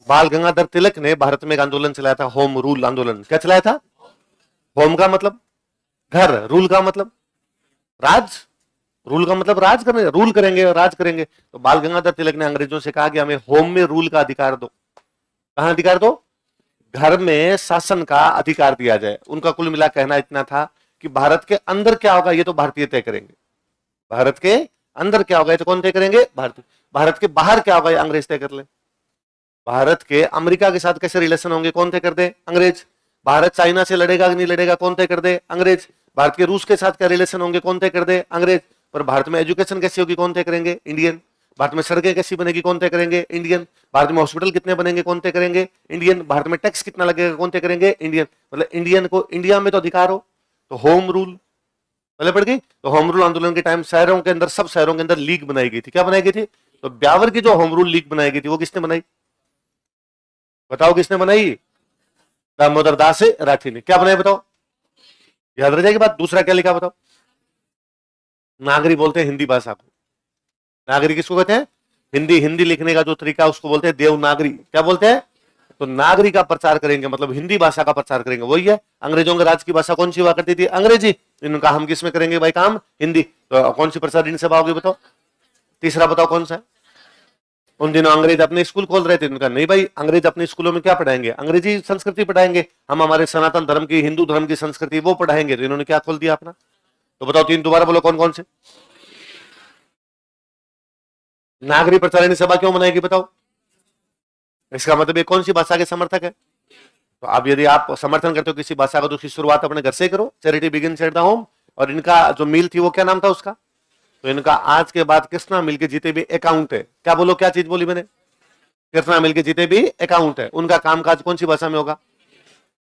बाल गंगाधर तिलक ने भारत में एक आंदोलन चलाया था, होम रूल आंदोलन। क्या चलाया था? होम का मतलब घर, रूल का मतलब राज, रूल का मतलब राज करेंगे, रूल करेंगे, राज करेंगे। तो बाल गंगाधर तिलक ने अंग्रेजों से कहा कि हमें होम में रूल का अधिकार दो। कहां अधिकार दो? घर में शासन का अधिकार दिया जाए। उनका कुल मिला कहना इतना था कि भारत के अंदर क्या होगा ये तो भारतीय तय करेंगे, भारत के अंदर क्या होगा ये तो कौन तय करेंगे? भारतीय। भारत के बाहर क्या होगा ये अंग्रेज तय कर ले। भारत के अमेरिका के साथ कैसे रिलेशन होंगे कौन तय कर दे? अंग्रेज। भारत चाइना से लड़ेगा कि नहीं लड़ेगा कौन तय कर दे? अंग्रेज। भारत के रूस के साथ क्या रिलेशन होंगे कौन तय कर दे? अंग्रेज। पर भारत में एजुकेशन कैसी होगी कौन तय करेंगे? इंडियन। भारत में सड़कें कैसी बनेगी कौन तय करेंगे? इंडियन। भारत में हॉस्पिटल कितने बनेंगे कौन तय करेंगे? इंडियन। भारत में टैक्स कितना लगेगा कौन तय करेंगे? इंडियन। मतलब इंडियन को इंडिया में तो अधिकार हो। तो होम रूल पहले पड़ गई। तो होम रूल आंदोलन के टाइम शहरों के अंदर, सब शहरों के अंदर लीग बनाई गई थी। क्या बनाई गई थी? तो ब्यावर की जो होम रूल लीग बनाई गई थी वो किसने बनाई? बताओ किसने बनाई? दामोदर दास राठी ने। क्या बनाया बताओ? याद रह जाएगी बात। दूसरा क्या लिखा बताओ? नागरी बोलते हैं हिंदी भाषा को। नागरी किसको कहते हैं? हिंदी। हिंदी लिखने का जो तरीका उसको बोलते हैं देवनागरी। क्या बोलते हैं? तो नागरी का प्रचार करेंगे मतलब हिंदी भाषा का प्रचार करेंगे। वही है, अंग्रेजों के राज की भाषा कौन सी हुआ करती थी? अंग्रेजी। इनका हम किस में करेंगे भाई काम? हिंदी। तो कौन सी प्रचार सभा होगी बताओ? तीसरा बताओ कौन सा है? उन दिनों अंग्रेज अपने स्कूल खोल रहे थे। उनका नहीं भाई, अंग्रेज अपने स्कूलों में क्या पढ़ाएंगे? अंग्रेजी संस्कृति पढ़ाएंगे। हम हमारे सनातन धर्म की, हिंदू धर्म की संस्कृति वो पढ़ाएंगे। तो इन्होंने क्या खोल दिया अपना? तो बताओ तीन, दोबारा बोलो कौन कौन से? नागरी प्रचारिणी सभा क्यों बनाएगी बताओ? इसका मतलब ये कौन सी भाषा के समर्थक है? तो अब यदि आप समर्थन करते हो किसी भाषा का तो उसकी शुरुआत अपने घर से करो। Charity begins at the home. और इनका जो मिल थी वो क्या नाम था उसका? तो इनका आज के बाद कृष्णा मिल के जीते भी अकाउंट है। क्या बोलो, क्या चीज बोली मैंने? कृष्णा मिल के जीते भी अकाउंट है। उनका कामकाज कौन सी भाषा में होगा?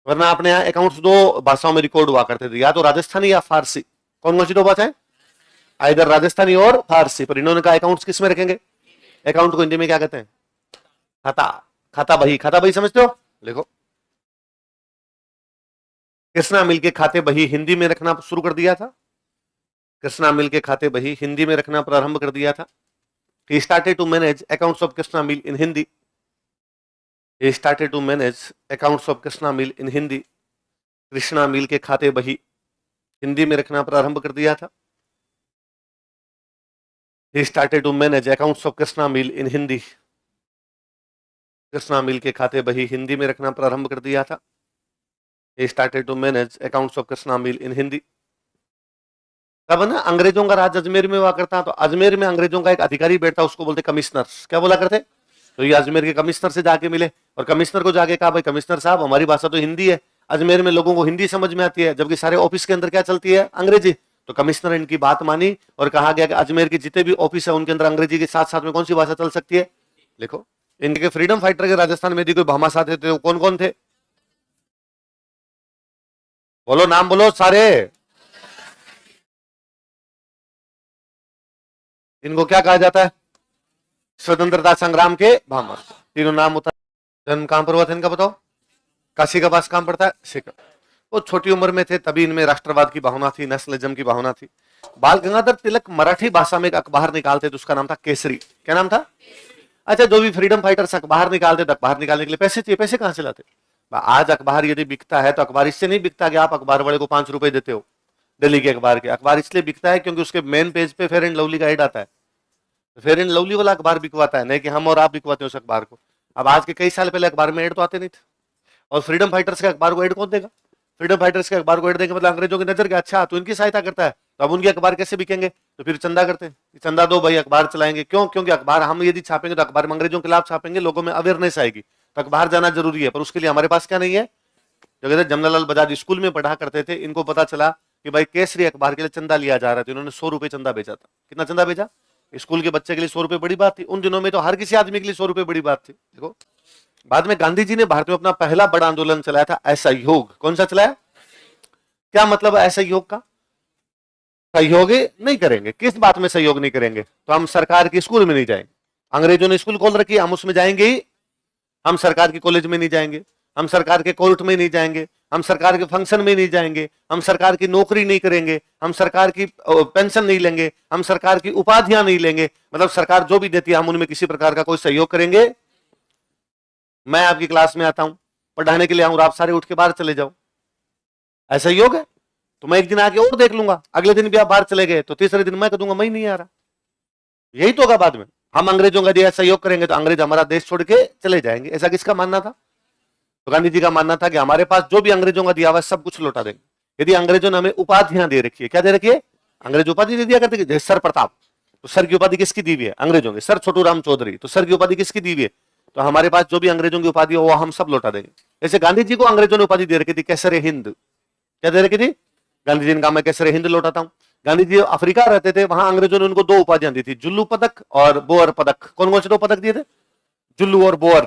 वरना अपने यहाँ अकाउंट्स दो भाषाओं में रिकॉर्ड हुआ करते थे, या तो राजस्थानी या फारसी। कौन कौन सी दो भाषाएं? इधर राजस्थानी और फारसी। पर इन्होंने कहा अकाउंट्स किस में रखेंगे? अकाउंट को हिंदी में क्या कहते हैं? खाता। खाता बही। खाता बही समझते हो? देखो, कृष्णा मिल के खाते बही हिंदी में रखना शुरू कर दिया था। कृष्णा मिल के खाते बही हिंदी में रखना प्रारंभ कर दिया था। He started to manage accounts of Krishna Mill in Hindi. He started to manage accounts of Krishna Mill in Hindi. Krishna मिल के खाते बही हिंदी में रखना प्रारंभ कर दिया था। He started to manage accounts of Krishna Mill in Hindi. Krishna मिल के खाते बही हिंदी में रखना प्रारंभ कर दिया था। He started to manage accounts of Krishna Mill in Hindi. तब ना अंग्रेजों का राज अजमेर में हुआ करता। तो अजमेर में अंग्रेजों का एक अधिकारी बैठता, उसको बोलते कमिश्नर। क्या बोला करते? तो ये अजमेर के कमिश्नर से जाके मिले और कमिश्नर को जाके कहा भाई कमिश्नर साहब हमारी भाषा तो हिंदी है, अजमेर में लोगों को हिंदी समझ में आती है, जबकि सारे ऑफिस के अंदर क्या चलती है? अंग्रेजी। तो कमिश्नर इनकी बात मानी और कहा गया कि अजमेर के जितने भी ऑफिस है उनके अंदर अंग्रेजी के साथ साथ में कौन सी भाषा चल सकती है? लिखो, इनके फ्रीडम फाइटर के राजस्थान में यदि कोई भामाशाह थे तो कौन कौन थे? बोलो नाम बोलो सारे। इनको क्या कहा जाता है? स्वतंत्रता संग्राम के भामाशाह। तीनों नाम होता है। जन्म कहां पर हुआ था इनका बताओ? काशी का पास कहां पड़ता है? सीकर। वो छोटी उम्र में थे तभी इनमें राष्ट्रवाद की भावना थी, नेशनलिज्म की भावना थी। बाल गंगाधर तिलक मराठी भाषा में एक अखबार निकालते थे, उसका नाम था केसरी। क्या नाम था? अच्छा, जो भी फ्रीडम फाइटर्स अखबार निकालते तो अखबार निकालने के लिए पैसे चाहिए। पैसे कहां से लाते? आज अखबार यदि बिकता है तो अखबार इससे नहीं बिकता कि आप अखबार वाले को 5 रुपए देते हो। दिल्ली के अखबार के अखबार इसलिए बिकता है क्योंकि उसके मेन पेज पे फेयर एंड लवली का एड आता है। फेयर एंड लवली वाला अखबार बिकवाता है, नहीं कि हम और आप बिकवाते हैं उस अखबार को। अब आज के कई साल पहले अखबार में एड तो आते नहीं थे। और फ्रीडम फाइटर्स के अखबार को एड कौन देगा? फ्रीडम फाइटर्स के अखबार को एड देंगे मतलब अंग्रेजों की नजर के अच्छा तो इनकी सहायता करता है, तो अब उनके अखबार कैसे बिकेंगे? तो फिर चंदा करते हैं, चंदा दो भाई अखबार चलाएंगे। क्यों? क्योंकि अखबार हम यदि छापेंगे तो अखबार में अंग्रेजों के खिलाफ छापेंगे, लोगों में अवेयरनेस आएगी, तो अखबार जाना जरूरी है। पर उसके लिए हमारे पास क्या नहीं है? जो कहते जमनालाल बजाज स्कूल में पढ़ा करते थे, इनको पता चला कि भाई केसरी अखबार के लिए चंदा लिया जा रहा है, तो इन्होंने 100 रुपए चंदा भेजा था। कितना चंदा भेजा? स्कूल के बच्चे के लिए 100 रुपए बड़ी बात थी। उन दिनों में तो हर किसी आदमी के लिए 100 रुपए बड़ी बात थी। देखो, बाद में गांधी जी ने भारत में अपना पहला बड़ा आंदोलन चलाया था, असहयोग। कौन सा चलाया? क्या मतलब है असहयोग का? सहयोग नहीं करेंगे। किस बात में सहयोग नहीं करेंगे? तो हम सरकार के स्कूल में नहीं जाएंगे। अंग्रेजों ने स्कूल खोल रखी, हम उसमें जाएंगे ही। हम सरकार के कॉलेज में नहीं जाएंगे, हम सरकार के कोर्ट में नहीं जाएंगे, हम सरकार के फंक्शन में नहीं जाएंगे, हम सरकार की नौकरी नहीं करेंगे, हम सरकार की पेंशन नहीं लेंगे, हम सरकार की उपाधियां नहीं लेंगे। मतलब सरकार जो भी देती है हम उनमें किसी प्रकार का कोई सहयोग करेंगे मैं आपकी क्लास में आता हूं, पढ़ाने के लिए आऊं, आप सारे उठ के बाहर चले जाओ, ऐसा ही योग है। तो मैं एक दिन आके और देख लूंगा, अगले दिन भी आप बाहर चले गए तो तीसरे दिन मैं कह दूंगा मैं ही नहीं आ रहा। यही तो होगा बाद में, हम अंग्रेजों का दिया सहयोग करेंगे तो अंग्रेज हमारा देश छोड़ के चले जाएंगे। ऐसा किसका मानना था? तो गांधी जी का मानना था कि हमारे पास जो भी अंग्रेजों का दिया हुआ सब कुछ लौटा देंगे। यदि अंग्रेजों ने हमें उपाधियां दे रखी है, क्या दे रखी है? अंग्रेज उपाधि दे दिया करते, जैसे सर प्रताप, तो सर की उपाधि किसकी दी हुई है? अंग्रेजों की। सर छोटू राम चौधरी, तो सर की उपाधि किसकी दी हुई है? तो हमारे पास जो भी अंग्रेजों की उपाधि है वो हम सब लौटा देंगे। जैसे गांधी जी को अंग्रेजों ने उपाधि दे रखी थी कैसर हिंद, क्या दे रखी थी? गांधी जी ने कहा मैं कैसर हिंद लौटाता हूं। गांधी जी अफ्रीका रहते थे, वहां अंग्रेजों ने उनको दो उपाधियां दी थी, जुल्लू पदक और बोअर पदक। कौन कौन से दो पदक दिए थे? जुल्लू और बोअर।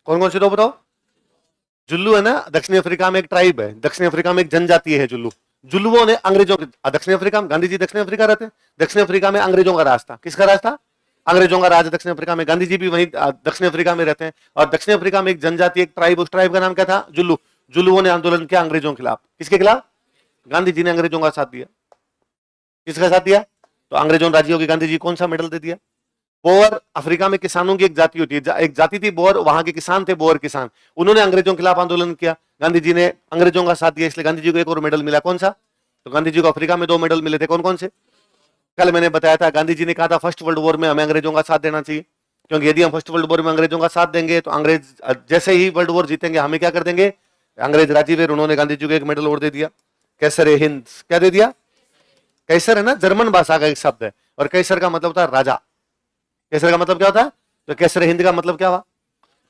कौन कौन से दो बताओ? जुल्लू है ना, दक्षिण अफ्रीका में एक ट्राइब है, दक्षिण अफ्रीका में एक जनजाति है जुल्लू। जुल्लुओं ने अंग्रेजों के, दक्षिण अफ्रीका में, गांधी जी दक्षिण अफ्रीका रहते हैं, दक्षिण अफ्रीका में अंग्रेजों का राज था। किसका राज था? अंग्रेजों का राज दक्षिण अफ्रीका में। गांधी जी भी वहीं दक्षिण अफ्रीका में रहते हैं। और दक्षिण अफ्रीका में एक जनजाति, एक ट्राइब, उस ट्राइब का नाम क्या था? जुल्लू। जुल्लुओं ने आंदोलन किया अंग्रेजों के खिलाफ। किसके खिलाफ? गांधी जी ने अंग्रेजों का साथ दिया। किसका साथ दिया? तो अंग्रेजों ने राजी होकर गांधी जी कौन सा मेडल दे दिया? बोअर अफ्रीका में किसानों की एक जाति होती है, एक जाति थी बोअर, वहां के किसान थे बोअर किसान, उन्होंने अंग्रेजों के खिलाफ आंदोलन किया, गांधी जी ने अंग्रेजों का साथ दिया, इसलिए गांधी जी को एक और मेडल मिला। कौन सा? तो गांधी जी को अफ्रीका में दो मेडल मिले थे। कौन कौन से? कल मैंने बताया था, गांधी जी ने कहा था फर्स्ट वर्ल्ड वॉर में हमें अंग्रेजों का साथ देना चाहिए, क्योंकि यदि हम फर्स्ट वर्ल्ड वॉर में अंग्रेजों का साथ देंगे तो अंग्रेज जैसे ही वर्ल्ड वॉर जीतेंगे हमें क्या कर देंगे? अंग्रेज राजी हुए, उन्होंने गांधी जी को एक मेडल और दे दिया, कैसर ए हिंद। क्या दे दिया? कैसर है ना, जर्मन भाषा का एक शब्द है, और कैसर का मतलब था राजा। कैसर का मतलब क्या होता है? तो कैसर हिंद का मतलब क्या हुआ?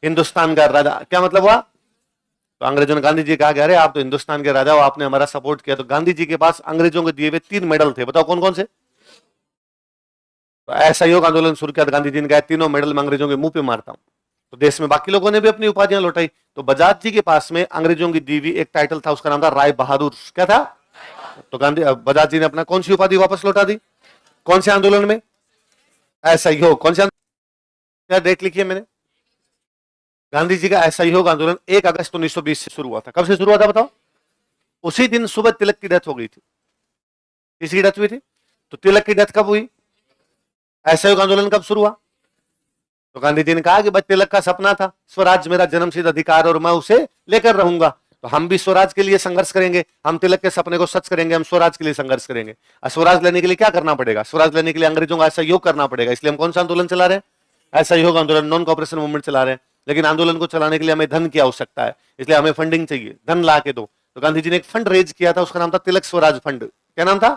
हिंदुस्तान का राजा। क्या मतलब हुआ? तो अंग्रेजों ने गांधी जी कहा कि अरे आप तो हिंदुस्तान के राजा हो, आपने हमारा सपोर्ट किया। तो गांधी जी के पास अंग्रेजों के दिए हुए 3 मेडल थे, बताओ कौन कौन से? तो असहयोग आंदोलन शुरू किया, गांधी जी ने कहा तीनों मेडल मैं अंग्रेजों के मुंह पे मारता हूं। तो देश में बाकी लोगों ने भी अपनी उपाधियां लौटाई। तो बजाज जी के पास में अंग्रेजों की दी हुई एक टाइटल था, उसका नाम था राय बहादुर। क्या था? तो गांधी बजाज जी ने अपना कौन सी उपाधि वापस लौटा दी? कौन से आंदोलन में? असहयोग। कौन से? क्या डेट लिखी है मैंने? गांधी जी का असहयोग आंदोलन 1 अगस्त 1920 से शुरू हुआ था। कब से शुरू हुआ था बताओ? उसी दिन सुबह तिलक की डेथ हो गई थी। किसकी डेथ हुई थी? तो तिलक की डेथ कब हुई? असहयोग आंदोलन कब शुरू हुआ? तो गांधी जी ने कहा कि भाई तिलक का सपना था, स्वराज मेरा जन्मसिद्ध अधिकार और मैं उसे लेकर रहूंगा, तो हम भी स्वराज के लिए संघर्ष करेंगे, हम तिलक के सपने को सच करेंगे, हम स्वराज के लिए संघर्ष करेंगे। और स्वराज लेने के लिए क्या करना पड़ेगा? स्वराज लेने के लिए अंग्रेजों का सहयोग करना पड़ेगा, इसलिए हम कौन सा आंदोलन चला रहे हैं? असहयोग आंदोलन, नॉन कॉपरेशन मूवमेंट चला रहे हैं। लेकिन आंदोलन को चलाने के लिए हमें धन की आवश्यकता है, इसलिए हमें फंडिंग चाहिए, धन ला के दो। तो गांधी जी ने एक फंड रेज किया था, उसका नाम था तिलक स्वराज फंड। क्या नाम था?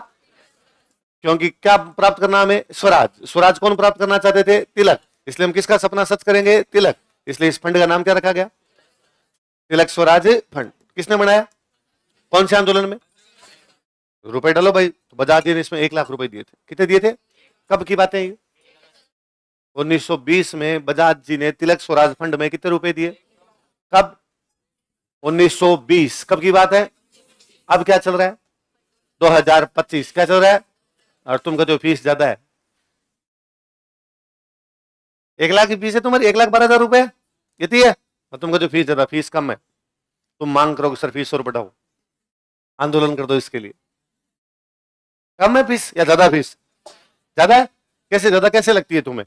क्योंकि क्या प्राप्त करना हमें? स्वराज। स्वराज कौन प्राप्त करना चाहते थे? तिलक। इसलिए हम किसका सपना सच करेंगे? तिलक। इसलिए इस फंड का नाम क्या रखा गया? तिलक स्वराज फंड। किसने बनाया? कौन से आंदोलन में? रुपए डालो भाई। तो बजाज जी ने इसमें 1 लाख रुपए दिए थे। कितने दिए थे? कब की बात है ये? 1920 में बजाज जी ने तिलक स्वराज फंड में कितने रुपए दिए? कब? 1920। कब की बात है? अब क्या चल रहा है? 2025। क्या चल रहा है? और तुम कहते हो फीस ज्यादा है। 1 लाख की फीस है तुम्हारी, 1,12,000 रुपए कितनी है? और तुम कहते हो फीस ज्यादा, फीस कम है। तुम मांग करो सर फीस और बढ़ाओ, आंदोलन कर दो इसके लिए। कम है फीस या ज्यादा फीस? ज्यादा है। कैसे ज्यादा कैसे लगती है तुम्हें?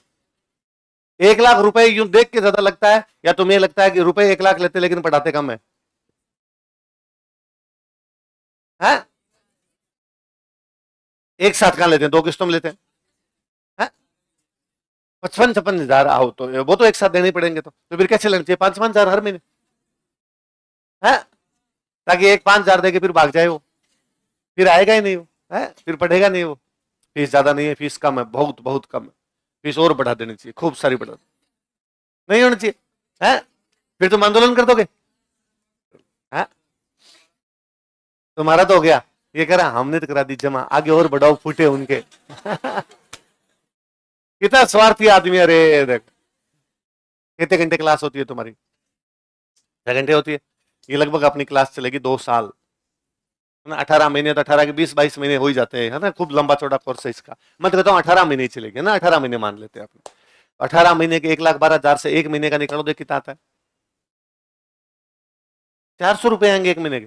1 लाख रुपए यूं देख के ज्यादा लगता है, या तुम्हें लगता है कि रुपए 1 लाख लेते लेकिन पढ़ाते कम है? हैं? एक साथ कहां लेते हैं, दो किस्तों में लेते हैं? हैं? 55-56 हजार आओ तो वो तो एक साथ देने ही पड़ेंगे, तो फिर कैसे लेना चाहिए 5-5 हजार हर महीने? है? ताकि एक 5 हजार देके फिर भाग जाए वो, फिर आएगा ही नहीं वो, है फिर पढ़ेगा नहीं वो। फीस ज्यादा नहीं है, फीस कम है, बहुत बहुत कम है। फीस और बढ़ा देनी चाहिए, खूब सारी बढ़ा। नहीं होनी चाहिए। है? फिर तुम आंदोलन कर दोगे? है? तुम्हारा तो हो गया, ये करा हमने तो करा दी जमा, आगे और बढ़ाओ फूटे उनके। कितना स्वार्थी आदमी है। अरे देख, कितने घंटे क्लास होती है तुम्हारी? 6 घंटे होती है। ये लगभग अपनी क्लास चलेगी 2 साल, है ना? 18 महीने, तो 18 के 20-22 महीने हो ही जाते हैं, है ना? खूब लंबा चौड़ा कोर्स है इसका। मैं तो कहता हूँ 18 महीने ही चलेगी ना, 18 महीने मान लेते हैं अपने। 18 महीने के 1,12,000 से एक महीने का निकालो, देख कितना आता है? 400 रुपए आएंगे एक महीने के।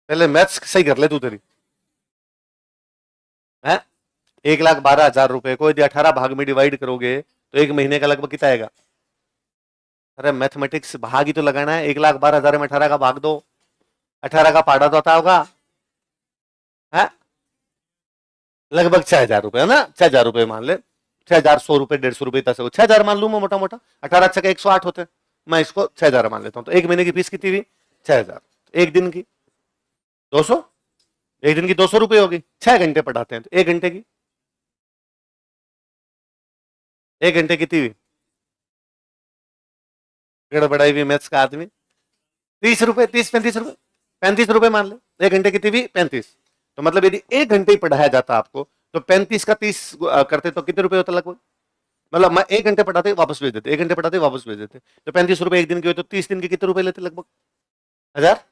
पहले मैथ्स सही कर ले तू तेरी। है 1,12,000 रुपए को यदि 18 भाग में डिवाइड करोगे तो एक महीने का लगभग कितना आएगा? अरे मैथमेटिक्स भाग ही तो लगाना है। 1,12,000 में 18 का भाग दो, 18 का पाड़ा तो आता होगा है लगभग 6,000 रुपए, है ना? 6,000 रुपए मान ले, 6,000, 100 रुपए, 150 रुपए, 6,000 मान लू मैं मोटा मोटा। 18 छः 108 होते, मैं इसको 6,000 मान लेता हूं। तो एक महीने की फीस कितनी हुई? 6,000। एक दिन की 200, एक दिन की 200 रुपए होगी। 6 घंटे पढ़ाते हैं तो एक घंटे की, एक घंटे कितनी हुई? गड़बड़ाई हुई मैथ्स का आदमी। 30 रुपए, 30-35 रुपए, 35 रुपए मान ले। एक घंटे कितनी हुई? 35। तो मतलब यदि एक घंटे ही पढ़ाया जाता आपको तो 35 का 30 करते तो कितने रुपए होता लगभग? मतलब मैं एक घंटे पढ़ाते वापस भेज देते, एक घंटे पढ़ाते वापस भेज देते, तो 35 रुपए एक दिन के हुए, तो 30 दिन के कितने रुपए लेते लगभग? 1,000,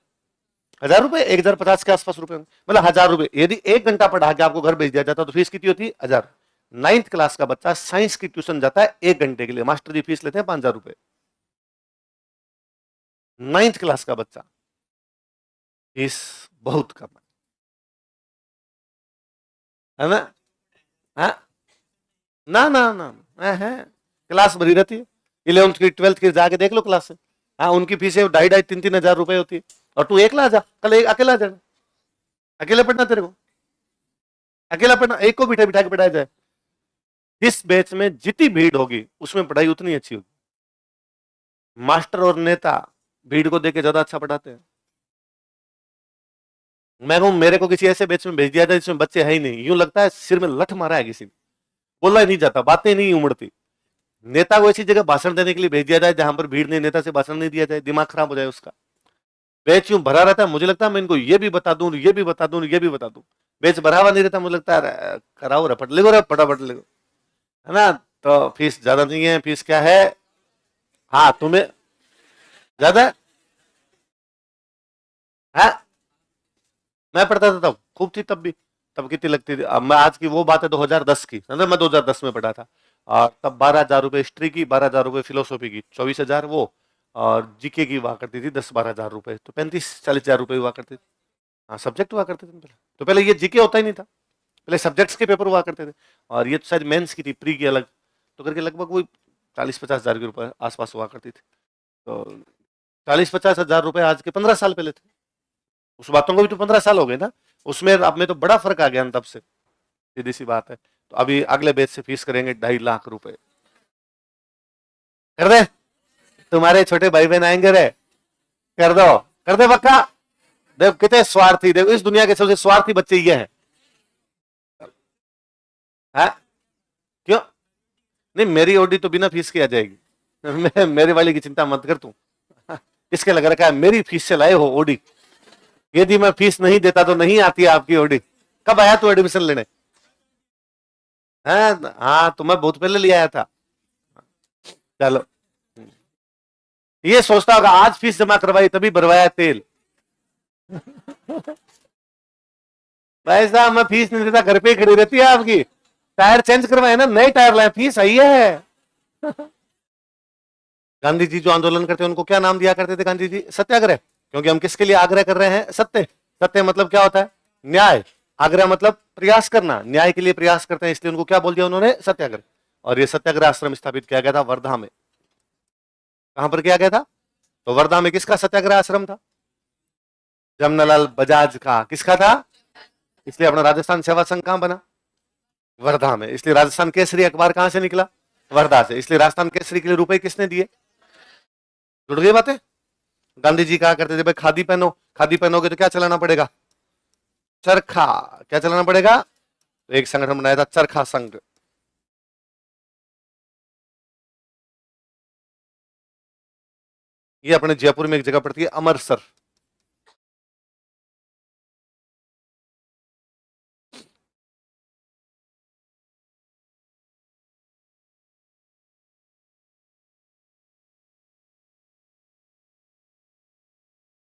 1,000 रुपए, 1,050 के आसपास रुपए होंगे। मतलब 1,000 रुपए यदि एक घंटा पढ़ा के आपको घर भेज दिया जाता तो फीस कितनी होती? 1,000। 9th क्लास का बच्चा साइंस की ट्यूशन जाता है एक घंटे के लिए, मास्टर जी फीस लेते हैं 5,000 रुपए। 9th क्लास का बच्चा, फीस बहुत कम है ना? हाँ? ना ना ना, है क्लास भरी रहती है। 11th की 12th की जाके देख लो क्लास से। हाँ, उनकी फीसें 2,500-3,000 रुपए होती है। और तू एकला जा, कल एक अकेला जाना, अकेले पढ़ना तेरे को, अकेला पढ़ना, एक को बिठा बिठा के पढ़ाया जाए। जिस बैच में जितनी भीड़ होगी उसमें पढ़ाई उतनी अच्छी होगी। मास्टर और नेता भीड़ को देके ज्यादा अच्छा पढ़ाते हैं। मैं कहूं मेरे को किसी ऐसे बैच में भेज दिया जाए जिसमें बच्चे है ही नहीं, यूं लगता है सिर में लठ मारा है किसी ने, बोला ही नहीं जाता, बातें नहीं उमड़ती। नेता को ऐसी जगह भाषण देने के लिए भेज दिया जाए जहां पर भीड़ नहीं, नेता से भाषण नहीं दिया जाए, दिमाग खराब हो जाए उसका। बैच यूं भरा रहता है, मुझे लगता है मैं इनको ये भी बता दूं, ये भी बता दूं, ये भी बता दूं। बैच भरा हुआ नहीं रहता, मुझे लगता है कराओ रपट लिखो, रे फटाफट लिखो, है ना? तो फीस ज्यादा नहीं है। फीस क्या है? हाँ, तुम्हें ज्यादा है। मैं पढ़ता था तब खूब थी, तब भी, तब कितनी लगती थी? अब मैं आज की वो बात है 2010 की, समझे? मैं 2010 में पढ़ा था और तब 12,000 रुपए हिस्ट्री की, 12,000 रुपए फिलोसॉफी की, 24,000 वो, और जीके की हुआ करती थी 10-12,000 रुपए, तो 35-40,000 रुपए हुआ करते थे। हाँ, सब्जेक्ट हुआ करते थे पहले। तो पहले ये जीके होता ही नहीं था, पहले सब्जेक्ट्स के पेपर हुआ करते थे। और ये तो शायद मेंस की थी, प्री की अलग, तो करके लगभग वही 40-50,000 के रुपए आसपास हुआ करती थी। तो 40-50,000 रुपए आज के 15 साल पहले थे। उस बातों को भी तो 15 साल हो गए ना, उसमें अब में तो बड़ा फर्क आ गया तब से, सीधी सी बात है। तो अभी अगले बैच से फीस करेंगे 2.5 लाख रुपए। कर दे, तुम्हारे छोटे भाई बहन आएंगे रे, कर दो, कर दे पक्का। देख कितने स्वार्थी, देखो इस दुनिया के सबसे स्वार्थी बच्चे ये हैं। है? क्यों नहीं? मेरी ओडी तो बिना फीस की आ जाएगी। मेरे वाली की चिंता मत कर तू। इसके लग रखा है मेरी फीस से लाए हो ओडी, यदि मैं फीस नहीं देता तो नहीं आती है आपकी ओडी। कब आया तू एडमिशन लेने? है? हाँ, तो मैं बहुत पहले ले आया था। चलो, ये सोचता होगा आज फीस जमा करवाई तभी भरवाया तेल। भाई साहब, मैं फीस नहीं देता, घर पे ही खड़ी रहती है आपकी। टायर चेंज करवाए ना, नए टायर लाए, फीस आई है। गांधी जी जो आंदोलन करते हैं उनको क्या नाम दिया करते थे गांधी जी? सत्याग्रह। क्योंकि हम किसके लिए आग्रह कर रहे हैं? सत्य। सत्य मतलब क्या होता है? न्याय। आग्रह मतलब प्रयास करना, न्याय के लिए प्रयास करते हैं, इसलिए उनको क्या बोल दिया उन्होंने? सत्याग्रह। और ये सत्याग्रह आश्रम स्थापित किया गया था वर्धा में। कहां पर किया गया था? तो वर्धा में किसका सत्याग्रह आश्रम था? जमनालाल बजाज का। किसका था? इसलिए अपना राजस्थान सेवा संघ कहां बना? वर्धा में। इसलिए राजस्थान केसरी अखबार कहां से निकला? वर्धा से। इसलिए राजस्थान केसरी के लिए रुपए किसने दिए? जुड़ गई बातें। गांधी जी कहा करते थे भाई खादी पहनो, खादी पहनोगे तो क्या चलाना पड़ेगा? चरखा। क्या चलाना पड़ेगा? तो एक संगठन बनाया था चरखा संघ। ये अपने जयपुर में एक जगह पड़ती है अमरसर।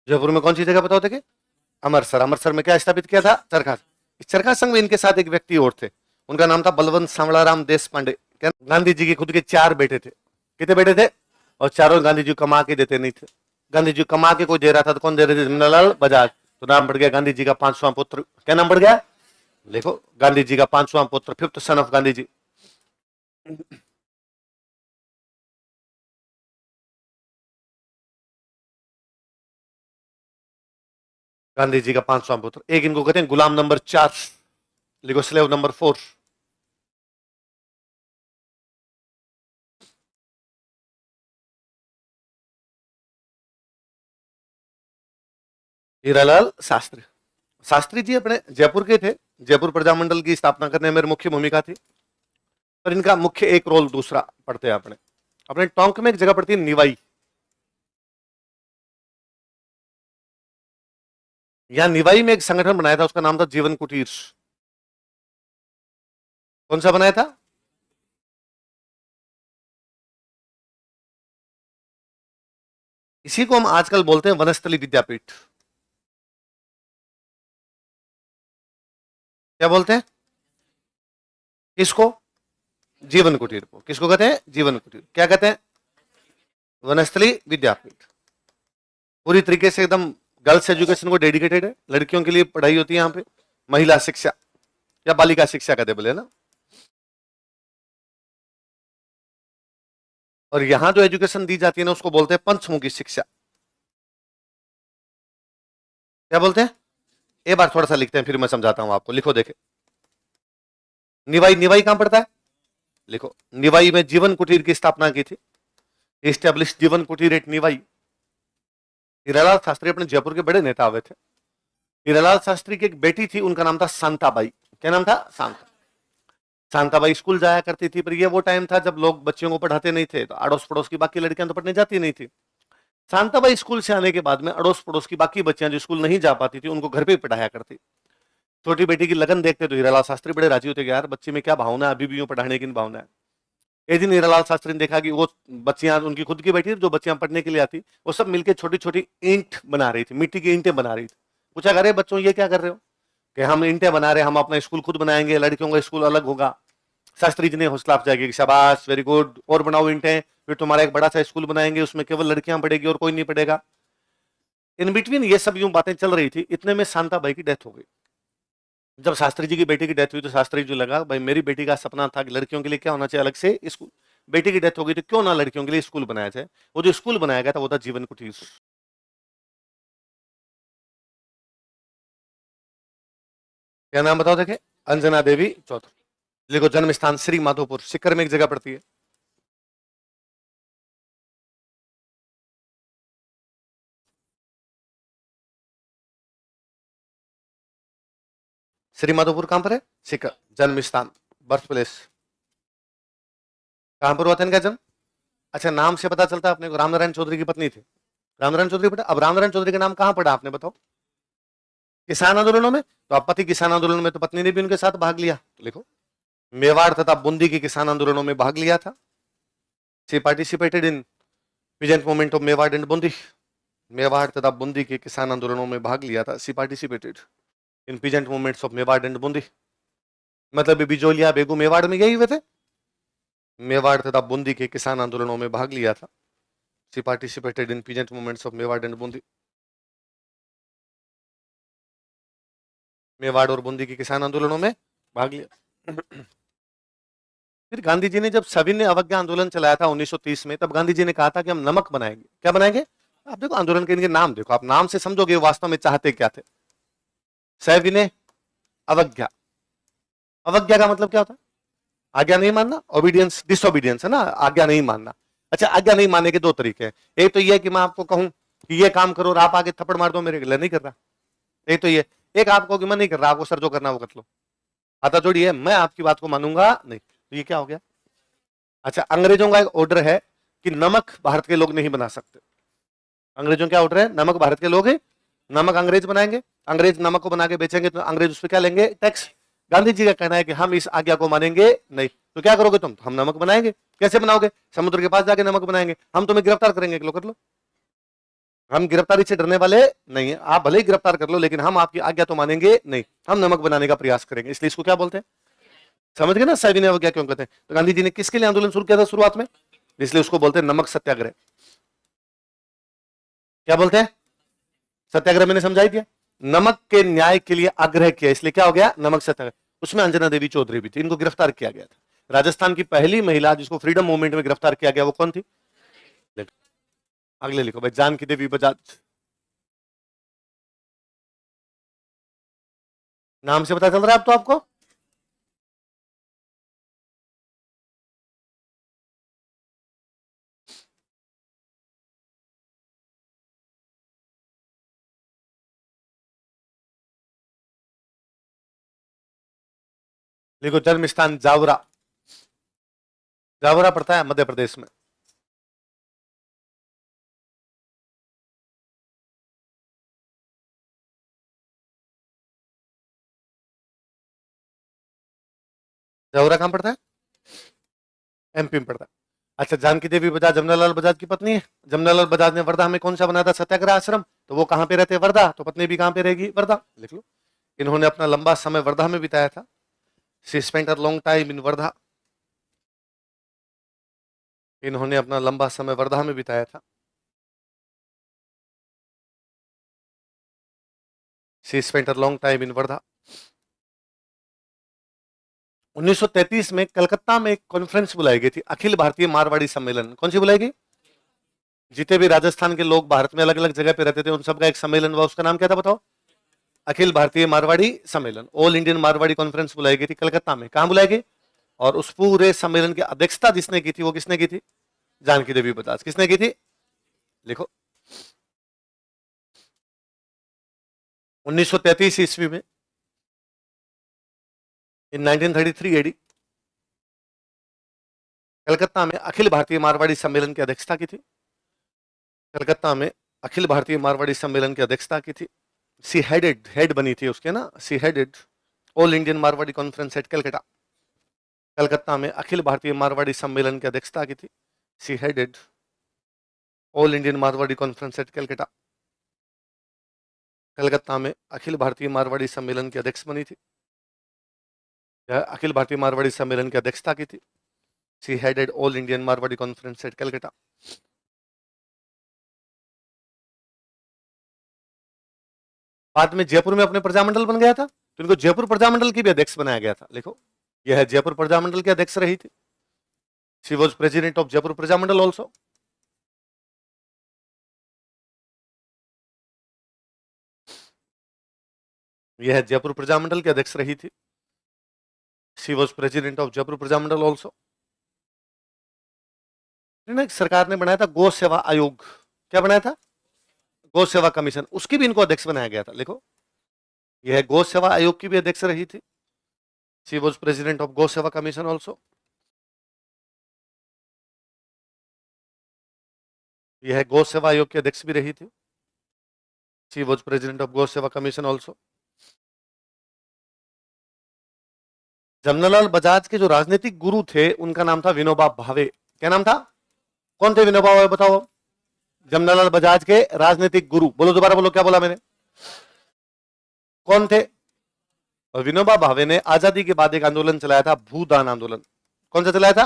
जयपुर में कौन सी जगह बताओ थे? अमरसर। अमरसर में क्या स्थापित किया था? चरखा। इस चरखा संघ में इनके साथ एक व्यक्ति और थे, उनका नाम था बलवंत सांवलाराम देश पांडे। गांधी जी के खुद के 4 बेटे थे। कितने बेटे थे? और चारों गांधी जी कमा के देते नहीं थे। गांधी जी कमा के कोई दे रहा था तो कौन दे रहे थे? जमनालाल बजाज। तो नाम पड़ गया गांधी जी का 5वां पुत्र। क्या नाम पड़ गया? देखो गांधी जी का पांचवां पुत्र, fifth son of Gandhi ji. Gandhi ji का पांचवां पुत्र। एक इनको कहते हैं गुलाम नंबर 4, लिखो स्लेव नंबर 4। हीरालाल शास्त्री। शास्त्री जी अपने जयपुर के थे, जयपुर प्रजामंडल की स्थापना करने में मुख्य भूमिका थी। पर इनका मुख्य एक रोल दूसरा पढ़ते हैं अपने अपने टोंक में एक जगह पड़ती है निवाई। यहां निवाई में एक संगठन बनाया था, उसका नाम था जीवन कुटीर। कौन सा बनाया था? इसी को हम आजकल बोलते हैं वनस्थली विद्यापीठ। क्या बोलते हैं इसको? जीवन कुटीर को किसको कहते हैं? जीवन कुटीर। क्या कहते हैं? वनस्थली विद्यापीठ। पूरी तरीके से एकदम गर्ल्स एजुकेशन को डेडिकेटेड है, लड़कियों के लिए पढ़ाई होती है यहाँ पे, महिला शिक्षा या बालिका शिक्षा कहते बोले ना। और यहां जो एजुकेशन दी जाती है ना, उसको बोलते हैं पंचमुखी शिक्षा। क्या बोलते हैं? एक बार थोड़ा सा लिखते हैं, फिर मैं समझाता हूं आपको। लिखो देखे, निवाई, निवाई कहां पड़ता है? लिखो, निवाई में जीवन कुटीर की स्थापना की थी, एस्टेब्लिश जीवन कुटीर एट निवाई। हीरालाल शास्त्री अपने जयपुर के बड़े नेता हुए थे। हीरालाल शास्त्री की एक बेटी थी, उनका नाम था शांताबाई। क्या नाम था? शांता। शांताबाई स्कूल जाया करती थी, पर ये वो टाइम था जब लोग बच्चियों को पढ़ाते नहीं थे, तो अड़ोस पड़ोस की बाकी लड़कियां तो पढ़ने जाती नहीं थी। शांताबाई स्कूल से आने के बाद में अड़ोस पड़ोस की बाकी बच्चियां जो स्कूल नहीं जा पाती थी, उनको घर पे पढ़ाया करती। छोटी बेटी की लगन देखते तो हीरालाल शास्त्री बड़े राजी होते कि यार बच्चे में क्या भावना है, अभी भी यूं पढ़ाने की भावना है। एक दिन हीरालाल शास्त्री ने देखा कि वो बच्चियां, उनकी खुद की बेटी जो बच्चियां पढ़ने के लिए आती, वो सब मिलकर छोटी छोटी ईंट बना रही थी, मिट्टी की ईंटें बना रही थी। पूछा, अरे बच्चों ये क्या कर रहे हो? कि हम ईंटें बना रहे हैं, हम अपना स्कूल खुद बनाएंगे, लड़कियों का स्कूल अलग होगा। शास्त्री जी ने हौसला अफजाई की, शाबाश, वेरी गुड, और बनाओ ईंटें, फिर तुम्हारा एक बड़ा सा स्कूल बनाएंगे, उसमें केवल लड़कियां पढ़ेगी और कोई नहीं पढ़ेगा। इन बिटवीन ये सब यूं बातें चल रही थी, इतने में शांताबाई की डेथ हो गई। जब शास्त्री जी की बेटी की डेथ हुई तो शास्त्री जी लगा, भाई मेरी बेटी का सपना था कि लड़कियों के लिए क्या होना चाहिए, अलग से स्कूल। बेटी की डेथ हो गई तो क्यों ना लड़कियों के लिए स्कूल बनाया जाए। वो जो स्कूल बनाया गया था वो था जीवन कुटीर। क्या नाम बताओ देखे? अंजना देवी चौधरी। लिखो, जन्म स्थान श्री माधोपुर, सिक्कर में एक जगह पड़ती है। श्री माधोपुर कहां पर है? सिक्कर। जन्म स्थान, बर्थ प्लेस कहां पर हुआ था इनका जन्म? अच्छा, नाम से पता चलता है अपने को, रामनारायण चौधरी की पत्नी थी। रामनारायण चौधरी पढ़ा। अब रामनारायण चौधरी का नाम कहां पढ़ा आपने बताओ? किसान आंदोलनों में। तो आप पति किसान आंदोलन में, तो पत्नी ने भी उनके साथ भाग लिया। लिखो, मेवाड़ तथा बूंदी के किसान आंदोलनों में भाग लिया था। She participated in peasant movement of Mewar and Bundi. Mewar तथा बूंदी के किसान आंदोलनों में भाग लिया था। She participated in peasant movements of Mewar and Bundi. मतलब बिजोलिया बेगू मेवाड़ में गए हुए थे। मेवाड़ तथा बूंदी के किसान आंदोलनों में भाग लिया था। She participated in peasant movements of Mewar and Bundi. Mewar और बूंदी के किसान आंदोलनों में भाग लिया। फिर गांधी जी ने जब सविनय अवज्ञा आंदोलन चलाया था 1930 में, तब गांधी जी ने कहा था कि हम नमक बनाएंगे। क्या बनाएंगे? आप देखो आंदोलन के इनके नाम देखो, आप नाम से समझोगे वास्तव में चाहते क्या थे। सविनय अवज्ञा। अवज्ञा का मतलब क्या होता है? आज्ञा नहीं मानना। ओबीडियंस, डिसोबीडियंस है ना, आज्ञा नहीं मानना। अच्छा, आज्ञा नहीं मानने के दो तरीके हैं। एक तो ये कि मैं आपको कहूं कि ये काम करो और आप आगे थप्पड़ मार दो मेरे लिए, नहीं कर रहा। एक तो ये, एक आपको कि मैं नहीं कर रहा, आपको सर जो करना वो कर लो। आता जोड़ी है, मैं आपकी बात को मानूंगा नहीं। तो ये क्या हो गया? अच्छा, अंग्रेजों का एक ऑर्डर है कि नमक भारत के लोग नहीं बना सकते। अंग्रेजों क्या ऑर्डर है? नमक भारत के लोग है, नमक अंग्रेज बनाएंगे। अंग्रेज नमक को बना के बेचेंगे तो अंग्रेज उस पर क्या लेंगे? टैक्स। गांधी जी का कहना है कि हम इस आज्ञा को मानेंगे नहीं। तो क्या करोगे तुम? हम नमक बनाएंगे। कैसे बनाओगे? समुद्र के पास जाके नमक बनाएंगे। हम तुम्हें गिरफ्तार करेंगे, लो कर लो। हम गिरफ्तारी से डरने वाले नहीं है। आप भले ही गिरफ्तार कर लो, लेकिन हम आपकी आज्ञा तो मानेंगे नहीं। हम नमक बनाने का प्रयास करेंगे। इसलिए इसको क्या बोलते हैं? समझ गए ना सविनय अवज्ञा क्यों कहते हैं? तो गांधी जी ने किसके लिए आंदोलन शुरू किया था शुरुआत में? इसलिए उसको बोलते हैं नमक सत्याग्रह। क्या बोलते हैं? सत्याग्रह मैंने समझाई दिया। नमक के न्याय के लिए आग्रह किया, इसलिए क्या हो गया, नमक सत्याग्रह। उसमें अंजना देवी चौधरी भी थी, इनको गिरफ्तार किया गया था। राजस्थान की पहली महिला जिसको फ्रीडम मूवमेंट में गिरफ्तार किया गया वो कौन थी? अगले लिखो भाई, जानकी देवी बजाज। नाम से पता चल रहा है अब तो आपको। लिखो जन्म स्थान जावरा, जावरा पड़ता है मध्य प्रदेश में। जावरा कहां पड़ता है? एमपी में पड़ता है। अच्छा, जानकी देवी बजाज जमनालाल बजाज की पत्नी है। जमनालाल बजाज ने वर्धा में कौन सा बनाया था सत्याग्रह आश्रम, तो वो कहां पे रहते हैं, वर्धा, तो पत्नी भी कहां पे रहेगी, वर्धा, लिख लो। इन्होंने अपना लंबा समय वर्धा में बिताया था। She spent a long time in Wardha. इन्होंने अपना लंबा समय वर्धा में बिताया था। She spent a long time in Wardha. 1933 में कलकत्ता में एक कॉन्फ्रेंस बुलाई गई थी, अखिल भारतीय मारवाड़ी सम्मेलन। कौन सी बुलाई गई? जितने भी राजस्थान के लोग भारत में अलग अलग जगह पे रहते थे उन सबका एक सम्मेलन हुआ, उसका नाम क्या था बताओ? अखिल भारतीय मारवाड़ी सम्मेलन, ऑल इंडियन मारवाड़ी कॉन्फ्रेंस बुलाई गई थी कलकत्ता में। कहां बुलाई गई? और उस पूरे सम्मेलन की अध्यक्षता जिसने की थी वो किसने की थी? जानकी देवी बजाज। किसने की थी? लिखो। 1933 ईस्वी में, इन 1933 एडी, कलकत्ता में अखिल भारतीय मारवाड़ी सम्मेलन की अध्यक्षता की थी। कलकत्ता में अखिल भारतीय मारवाड़ी सम्मेलन की अध्यक्षता की थी। सी हेडेड, हेड बनी थी उसके ना, she headed all Indian Marwari conference at Calcutta. Calcutta में अखिल भारतीय मारवाड़ी सम्मेलन की अध्यक्षता की थी। She headed all Indian Marwari conference at Calcutta. Calcutta में अखिल भारतीय मारवाड़ी सम्मेलन की अध्यक्ष बनी थी, अखिल भारतीय मारवाड़ी सम्मेलन की अध्यक्षता की थी। She headed all Indian Marwari conference at Calcutta. बाद में जयपुर में अपने प्रजामंडल बन गया था, तो इनको जयपुर प्रजामंडल की भी अध्यक्ष बनाया गया था। लिखो, यह जयपुर प्रजामंडल की अध्यक्ष रही थी। She was president of Jaipur Prajamandal also. यह जयपुर प्रजामंडल की अध्यक्ष रही थी। She was president of Jaipur Prajamandal also. सरकार ने बनाया था गौ सेवा आयोग। क्या बनाया था? गौ सेवा कमीशन, उसकी भी इनको अध्यक्ष बनाया गया था। लिखो, यह गौ सेवा आयोग की भी अध्यक्ष रही थी। शी वॉज प्रेसिडेंट ऑफ गौ सेवा कमीशन ऑल्सो। यह गौ सेवा आयोग की अध्यक्ष भी रही थी। शी वॉज प्रेसिडेंट ऑफ गौ सेवा कमीशन ऑल्सो। जमनालाल बजाज के जो राजनीतिक गुरु थे उनका नाम था विनोबा भावे। क्या नाम था? कौन थे विनोबा भावे, बताओ? जमनालाल बजाज के राजनीतिक गुरु, बोलो दोबारा बोलो, क्या बोला मैंने? कौन थे? और विनोबा भावे ने आजादी के बाद एक आंदोलन चलाया था, भूदान आंदोलन। कौन सा चलाया था?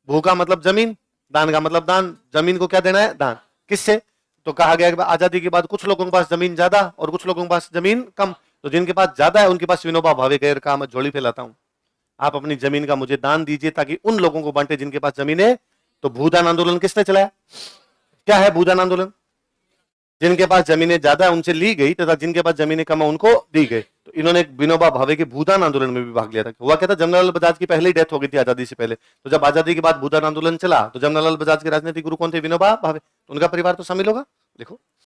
भू का मतलब जमीन, दान का मतलब दान। जमीन को क्या देना है? दान। किससे? तो कहा गया कि आजादी के बाद कुछ लोगों के पास जमीन ज्यादा और कुछ लोगों के पास जमीन कम, तो जिनके पास ज्यादा है उनके पास विनोबा भावे कह रखा, मैं झोली फैलाता हूं, आप अपनी जमीन का मुझे दान दीजिए ताकि उन लोगों को बांटे जिनके पास जमीन है। तो भूदान आंदोलन किसने चलाया? क्या है भूदान आंदोलन? जिनके पास जमीनें ज्यादा है उनसे ली गई तथा जिनके पास जमीनें कम है उनको दी गई। तो इन्होंने विनोबा भावे के भूदान आंदोलन में भी भाग लिया था। हुआ क्या था, जमनालाल बजाज की पहले ही डेथ हो गई थी आजादी से पहले, तो जब आजादी के बाद भूदान आंदोलन चला तो जमनालाल बजाज के राजनीतिक गुरु कौन थे? विनोबा भावे। उनका परिवार तो शामिल होगा। लिखो,